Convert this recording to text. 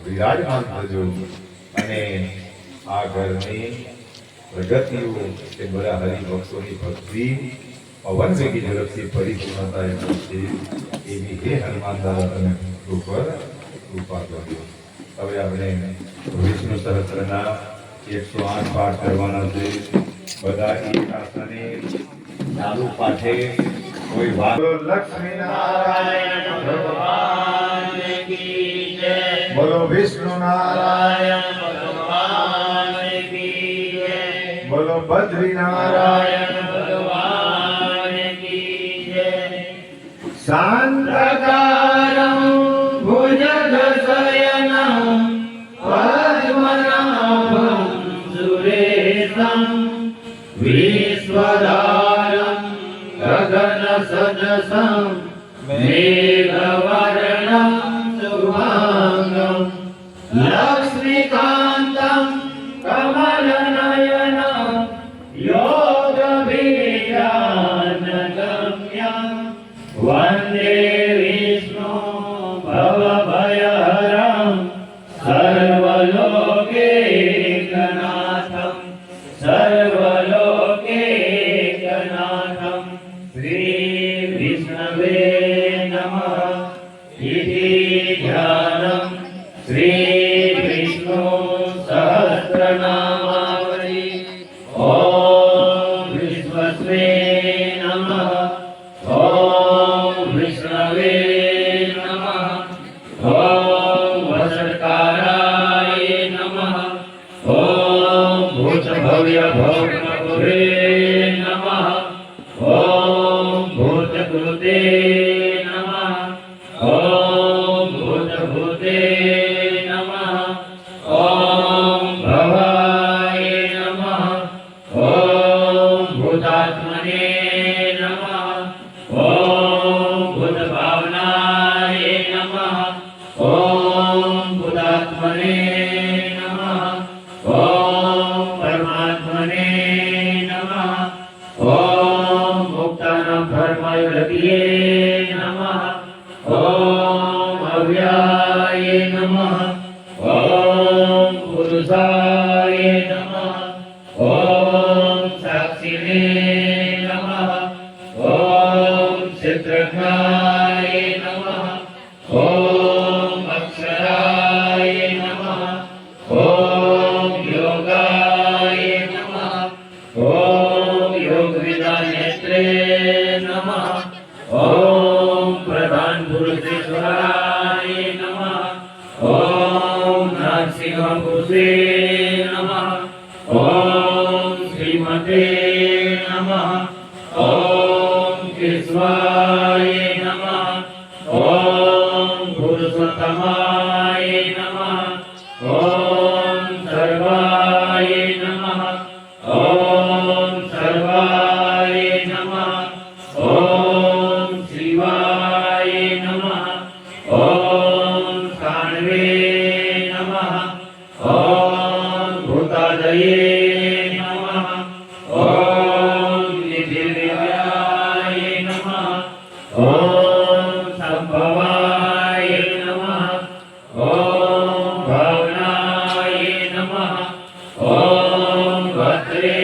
વિરાજમાન થજો અને આ ઘરની પ્રગતિઓ તે બધા હરિભક્તોની ભક્તિ પવન વેગી ઝડપથી પરિપૂર્ણતાએ પહોંચે એવી હે હનુમાન દાદા તમે કૃપા કરજો. હવે આપણે વિષ્ણુ સહસ્ત્રના 108 પાઠ કરવાના છે. બધા એક આસને ચાલુ પાઠે કોઈ વાત. લક્ષ્મી નારાયણ ભગવાન કી જય. બોલો વિષ્ણુ નારાયણ ભગવાન કી જય. બોલો બદ્રી નારાયણ ભગવાન કી જય. શાંતકારં ભુજગશયनं પદ્મનાભં સુરેશં વિશ્વધારં ગગનસદસં મેઘવર્ણં શુભાંગં લક્ષ્મીકાન્तं કમલનયनं યોગવિદ્યાનગમ્યં વંદે વિષ્ણુ ભવભયહરં સર્વલોકૈકનાથં સર્વલોકૈકનાથં શ્રી વિષ્ણવે નમઃ ઇતિ ધ્યાનં શ્રી વિષ્ણુ સહસ્રનામાવલી. ઓમ વિષ્ણવે નમઃ. ઓમ વિષ્ણવે નમઃ. ઓમ વસત્કારાય નમઃ. ઓમ ભૂતભવ્ય भौमभुवे नमः ॐ भूतकृते नमः ॐ भूतभूते नमः ॐ भवाय नमः ॐ भूतात्मने नमः ॐ भूतभावनाय नमः ॐ भूतात्मने नमः ॐ परमात्मने नमः ॐ मुक्तानां धर्मायुरतिये नमः ॐ अव्याय नमः ॐ पुरुषाय नमः ॐ साक्षिणे नमः ॐ चित्रज्ञाय नमः ॐ अक्षराय नमः ॐ योगाय नमः ॐ योगविदानेत्रे नमः ॐ प्रधानपुरुषेश्वराय नमः ॐ नरसिंहपुरुषे नमः ॐ श्रीमते नमः ॐ केशवाय नमः ॐ पुरुषोत्तमाय नमः ॐ सर्वाय नमः ॐ सर्वाय नमः ॐ शिवाय नमः ॐ साण्वे नमः ॐ भूतादये नमः ॐ निधिर्व्याय नमः ॐ संभवाय नमः ॐ भावनाय नमः ॐ भद्रे